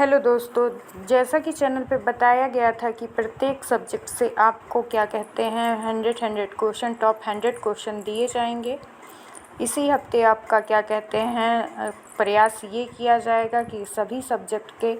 Hello दोस्तों, जैसा कि चैनल पे बताया गया था कि प्रत्येक सब्जेक्ट से आपको क्या कहते हैं 100 क्वेश्चन, टॉप 100 क्वेश्चन दिए जाएंगे। इसी हफ्ते आपका क्या कहते हैं प्रयास ये किया जाएगा कि सभी सब्जेक्ट के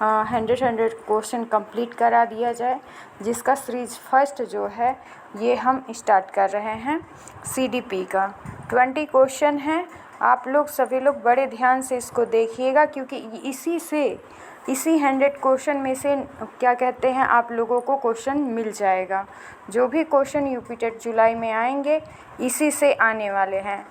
100 क्वेश्चन कंप्लीट करा दिया जाए, जिसका सीरीज फर्स्ट जो है ये हम स्टार्ट कर रहे हैं CDP का। 20 क्वेश्चन हैं। आप लोग सभी लोग बड़े ध्यान से इसको देखिएगा, क्योंकि इसी 100 क्वेश्चन में से क्या कहते हैं आप लोगों को क्वेश्चन मिल जाएगा। जो भी क्वेश्चन यूपी टेट जुलाई में आएंगे इसी से आने वाले हैं।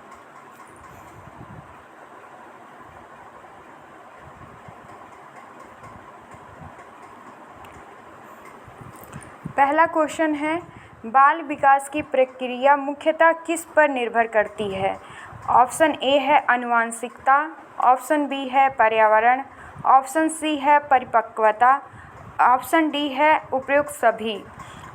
पहला क्वेश्चन है, बाल विकास की प्रक्रिया मुख्यतः किस पर निर्भर करती है? ऑप्शन ए है आनुवंशिकता, ऑप्शन बी है पर्यावरण, ऑप्शन सी है परिपक्वता, ऑप्शन डी है उपयुक्त सभी।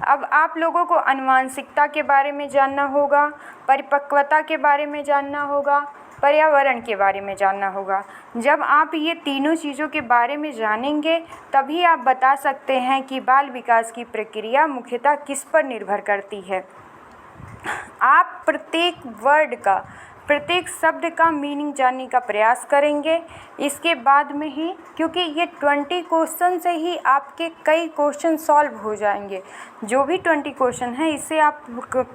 अब आप लोगों को आनुवंशिकता के बारे में जानना होगा, परिपक्वता के बारे में जानना होगा, पर्यावरण के बारे में जानना होगा। जब आप ये तीनों चीज़ों के बारे में जानेंगे तभी आप बता सकते हैं कि बाल विकास की प्रक्रिया मुख्यतः किस पर निर्भर करती है। आप प्रत्येक शब्द का मीनिंग जानने का प्रयास करेंगे इसके बाद में ही, क्योंकि ये 20 क्वेश्चन से ही आपके कई क्वेश्चन सॉल्व हो जाएंगे। जो भी 20 क्वेश्चन है इससे आप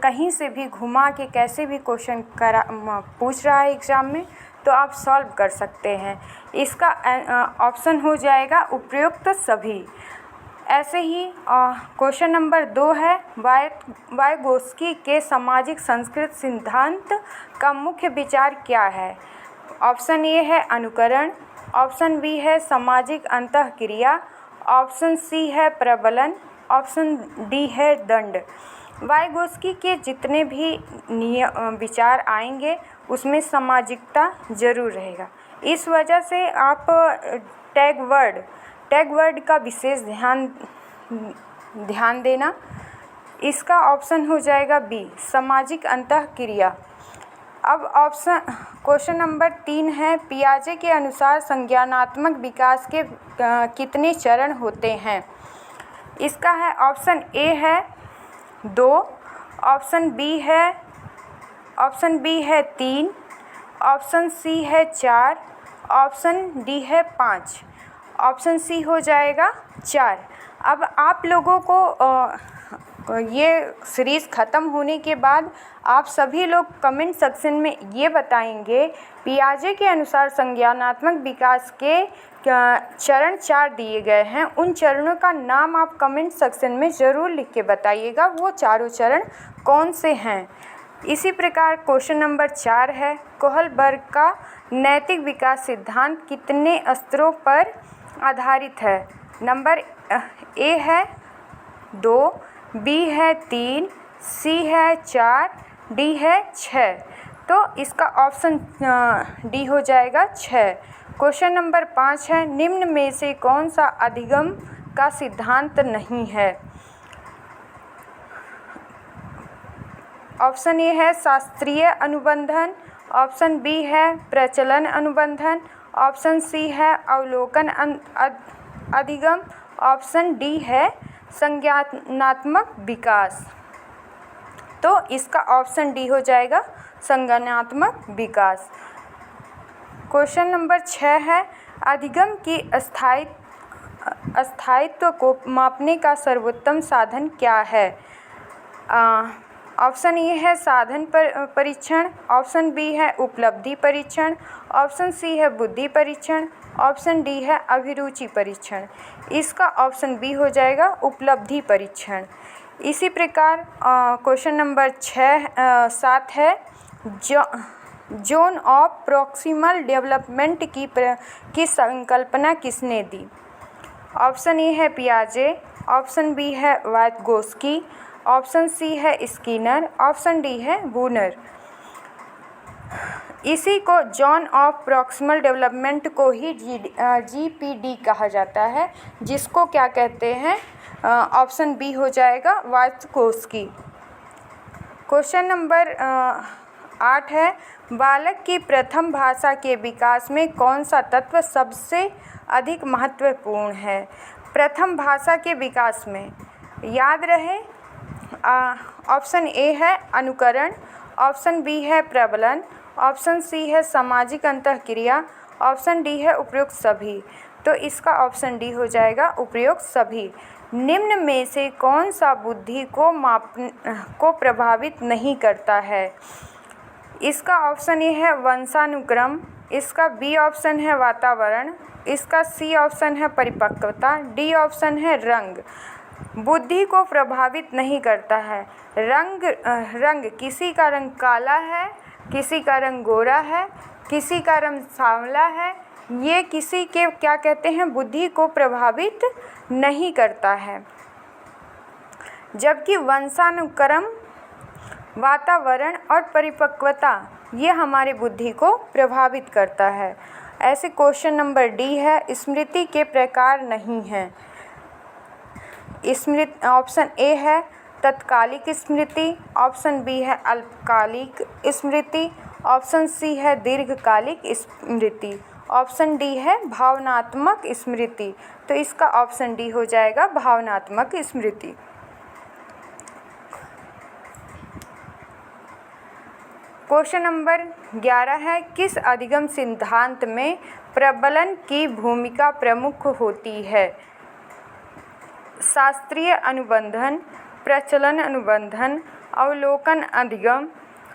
कहीं से भी घुमा के कैसे भी क्वेश्चन पूछ रहा है एग्ज़ाम में तो आप सॉल्व कर सकते हैं। इसका ऑप्शन हो जाएगा उपयुक्त सभी। ऐसे ही क्वेश्चन नंबर 2 है, वाइगोत्स्की के सामाजिक संस्कृत सिद्धांत का मुख्य विचार क्या है? ऑप्शन ए है अनुकरण, ऑप्शन बी है सामाजिक अंतःक्रिया, ऑप्शन सी है प्रबलन, ऑप्शन डी है दंड। वाइगोत्स्की के जितने भी विचार आएंगे उसमें सामाजिकता जरूर रहेगा। इस वजह से आप टैग वर्ड का विशेष ध्यान देना। इसका ऑप्शन हो जाएगा बी, सामाजिक अंतःक्रिया। अब क्वेश्चन नंबर 3 है, पियाजे के अनुसार संज्ञानात्मक विकास के कितने चरण होते हैं? इसका है ऑप्शन ए है 2, ऑप्शन बी है 3, ऑप्शन सी है 4, ऑप्शन डी है 5। ऑप्शन सी हो जाएगा 4। अब आप लोगों को ये सीरीज़ ख़त्म होने के बाद आप सभी लोग कमेंट सेक्शन में ये बताएंगे पियाजे के अनुसार संज्ञानात्मक विकास के चरण 4 दिए गए हैं। उन चरणों का नाम आप कमेंट सेक्शन में ज़रूर लिख के बताइएगा वो चारों चरण कौन से हैं। इसी प्रकार क्वेश्चन नंबर 4 है, कोहलबर्ग का नैतिक विकास सिद्धांत कितने स्तरों पर आधारित है? नंबर ए है 2, बी है 3, सी है 4, डी है 6। तो इसका ऑप्शन डी हो जाएगा 6। क्वेश्चन नंबर 5 है, निम्न में से कौन सा अधिगम का सिद्धांत नहीं है? ऑप्शन ए है शास्त्रीय अनुबंधन, ऑप्शन बी है प्रचलन अनुबंधन, ऑप्शन सी है अवलोकन अधिगम, ऑप्शन डी है संज्ञानात्मक विकास। तो इसका ऑप्शन डी हो जाएगा संज्ञानात्मक विकास। क्वेश्चन नंबर 6 है, अधिगम की स्थायित्व को मापने का सर्वोत्तम साधन क्या है? ऑप्शन ए है साधन परीक्षण, ऑप्शन बी है उपलब्धि परीक्षण, ऑप्शन सी है बुद्धि परीक्षण, ऑप्शन डी है अभिरुचि परीक्षण। इसका ऑप्शन बी हो जाएगा उपलब्धि परीक्षण। इसी प्रकार क्वेश्चन नंबर 7 है, जोन ऑफ प्रॉक्सिमल डेवलपमेंट की संकल्पना किसने दी? ऑप्शन ए है पियाजे, ऑप्शन बी है वाइगोत्स्की, ऑप्शन सी है स्किनर, ऑप्शन डी है वूनर। इसी को जोन ऑफ प्रॉक्सिमल डेवलपमेंट को ही GPD कहा जाता है, जिसको क्या कहते हैं? ऑप्शन बी हो जाएगा वाइगोत्स्की। क्वेश्चन नंबर 8 है, बालक की प्रथम भाषा के विकास में कौन सा तत्व सबसे अधिक महत्वपूर्ण है? प्रथम भाषा के विकास में याद रहे, ऑप्शन ए है अनुकरण, ऑप्शन बी है प्रबलन, ऑप्शन सी है सामाजिक अंतःक्रिया, ऑप्शन डी है उपयुक्त सभी। तो इसका ऑप्शन डी हो जाएगा उपयुक्त सभी। निम्न में से कौन सा बुद्धि को प्रभावित नहीं करता है? इसका ऑप्शन ए है वंशानुक्रम, इसका बी ऑप्शन है वातावरण, इसका सी ऑप्शन है परिपक्वता, डी ऑप्शन है रंग। बुद्धि को प्रभावित नहीं करता है। रंग किसी का रंग काला है, किसी का रंग गोरा है, किसी का रंग सांवला है, ये किसी के क्या कहते हैं, बुद्धि को प्रभावित नहीं करता है। जबकि वंशानुक्रम, वातावरण और परिपक्वता ये हमारी बुद्धि को प्रभावित करता है। ऐसे क्वेश्चन नंबर डी है, स्मृति के प्रकार नहीं है। स्मृति ऑप्शन ए है तत्कालिक स्मृति, ऑप्शन बी है अल्पकालिक स्मृति, ऑप्शन सी है दीर्घकालिक स्मृति, ऑप्शन डी है भावनात्मक स्मृति। तो इसका ऑप्शन डी हो जाएगा भावनात्मक स्मृति। क्वेश्चन नंबर 11 है, किस अधिगम सिद्धांत में प्रबलन की भूमिका प्रमुख होती है? शास्त्रीय अनुबंधन, प्रचलन अनुबंधन, अवलोकन अधिगम,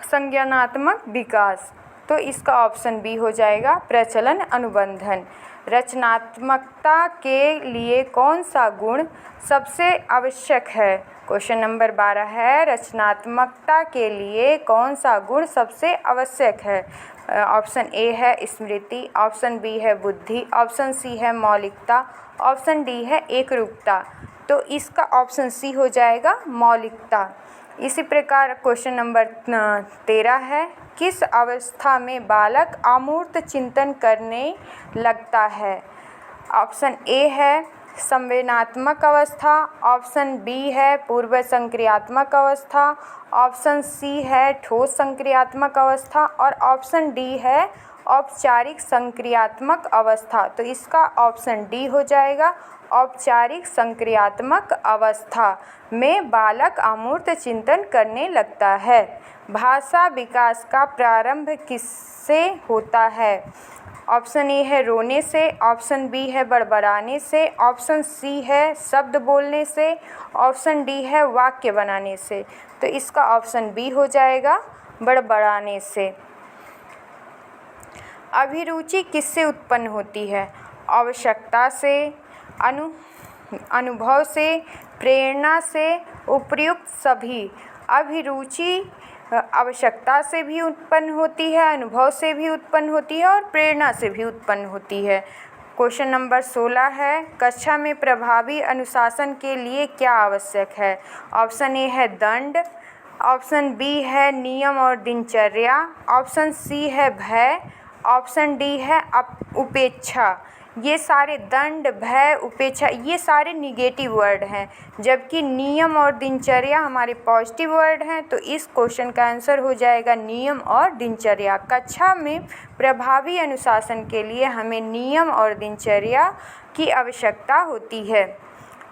संज्ञानात्मक विकास। तो इसका ऑप्शन बी हो जाएगा प्रचलन अनुबंधन। रचनात्मकता के लिए कौन सा गुण सबसे आवश्यक है? क्वेश्चन नंबर 12 है, रचनात्मकता के लिए कौन सा गुण सबसे आवश्यक है? ऑप्शन ए है स्मृति, ऑप्शन बी है बुद्धि, ऑप्शन सी है मौलिकता, ऑप्शन डी है एकरूपता। तो इसका ऑप्शन सी हो जाएगा मौलिकता। इसी प्रकार क्वेश्चन नंबर 13 है, किस अवस्था में बालक अमूर्त चिंतन करने लगता है? ऑप्शन ए है संवेदनात्मक अवस्था, ऑप्शन बी है पूर्व संक्रियात्मक अवस्था, ऑप्शन सी है ठोस संक्रियात्मक अवस्था और ऑप्शन डी है औपचारिक संक्रियात्मक अवस्था। तो इसका ऑप्शन डी हो जाएगा औपचारिक संक्रियात्मक अवस्था में बालक अमूर्त चिंतन करने लगता है। भाषा विकास का प्रारंभ किससे होता है? ऑप्शन ए है रोने से, ऑप्शन बी है बड़बड़ाने से, ऑप्शन सी है शब्द बोलने से, ऑप्शन डी है वाक्य बनाने से। तो इसका ऑप्शन बी हो जाएगा बड़बड़ाने से। अभिरुचि किससे उत्पन्न होती है? आवश्यकता से, अनुभव से, प्रेरणा से, उपयुक्त सभी। अभिरुचि आवश्यकता से भी उत्पन्न होती है, अनुभव से भी उत्पन्न होती है और प्रेरणा से भी उत्पन्न होती है। क्वेश्चन नंबर 16 है, कक्षा में प्रभावी अनुशासन के लिए क्या आवश्यक है? ऑप्शन ए है दंड, ऑप्शन बी है नियम और दिनचर्या, ऑप्शन सी है भय, ऑप्शन डी है उपेक्षा। ये सारे दंड, भय, उपेक्षा ये सारे निगेटिव वर्ड हैं, जबकि नियम और दिनचर्या हमारे पॉजिटिव वर्ड हैं। तो इस क्वेश्चन का आंसर हो जाएगा नियम और दिनचर्या। कक्षा में प्रभावी अनुशासन के लिए हमें नियम और दिनचर्या की आवश्यकता होती है।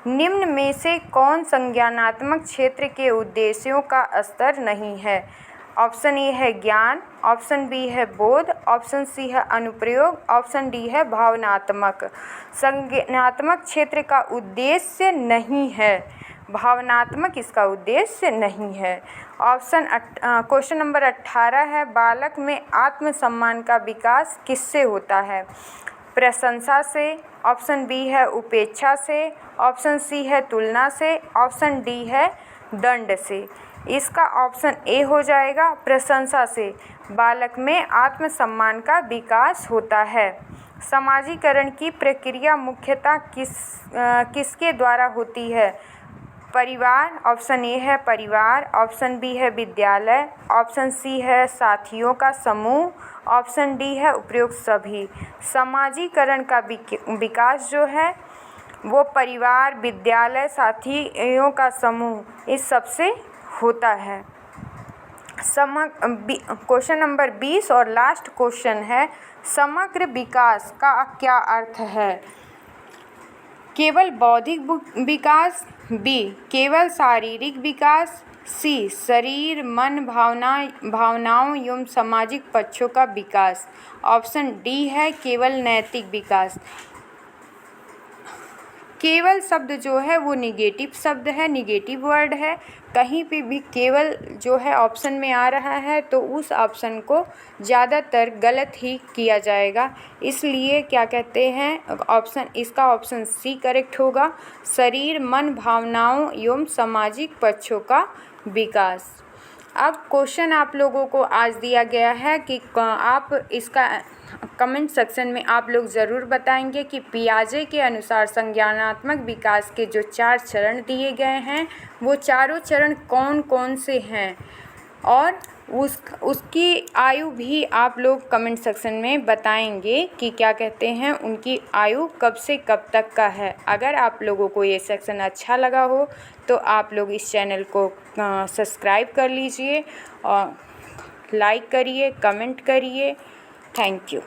निम्न में से कौन संज्ञानात्मक क्षेत्र के उद्देश्यों का स्तर नहीं है? ऑप्शन ए है ज्ञान, ऑप्शन बी है बोध, ऑप्शन सी है अनुप्रयोग, ऑप्शन डी है भावनात्मक। संज्ञानात्मक क्षेत्र का उद्देश्य नहीं है, भावनात्मक इसका उद्देश्य नहीं है। क्वेश्चन नंबर 18 है, बालक में आत्मसम्मान का विकास किससे होता है? प्रशंसा से, ऑप्शन बी है उपेक्षा से, ऑप्शन सी है तुलना से, ऑप्शन डी है दंड से। इसका ऑप्शन ए हो जाएगा प्रशंसा से बालक में आत्मसम्मान का विकास होता है। समाजीकरण की प्रक्रिया मुख्यतः किसके द्वारा होती है? परिवार, ऑप्शन ए है परिवार, ऑप्शन बी है विद्यालय, ऑप्शन सी है साथियों का समूह, ऑप्शन डी है उपयुक्त सभी। समाजीकरण का विकास जो है वो परिवार, विद्यालय, साथियों का समूह इस सब से होता है। क्वेश्चन नंबर 20 और लास्ट क्वेश्चन है, समग्र विकास का क्या अर्थ है? केवल बौद्धिक विकास, बी केवल शारीरिक विकास, सी शरीर मन भावनाओं एवं सामाजिक पक्षों का विकास। ऑप्शन डी है केवल नैतिक विकास। केवल शब्द जो है वो निगेटिव शब्द है, निगेटिव वर्ड है। कहीं पे भी केवल जो है ऑप्शन में आ रहा है तो उस ऑप्शन को ज़्यादातर गलत ही किया जाएगा। इसलिए क्या कहते हैं, इसका ऑप्शन सी करेक्ट होगा, शरीर मन भावनाओं एवं सामाजिक पक्षों का विकास। अब क्वेश्चन आप लोगों को आज दिया गया है कि आप इसका कमेंट सेक्शन में आप लोग ज़रूर बताएंगे कि पियाजे के अनुसार संज्ञानात्मक विकास के जो 4 चरण दिए गए हैं वो चारों चरण कौन कौन से हैं, और उसकी आयु भी आप लोग कमेंट सेक्शन में बताएंगे कि क्या कहते हैं उनकी आयु कब से कब तक का है। अगर आप लोगों को ये सेक्शन अच्छा लगा हो तो आप लोग इस चैनल को सब्सक्राइब कर लीजिए और लाइक करिए, कमेंट करिए। Thank you.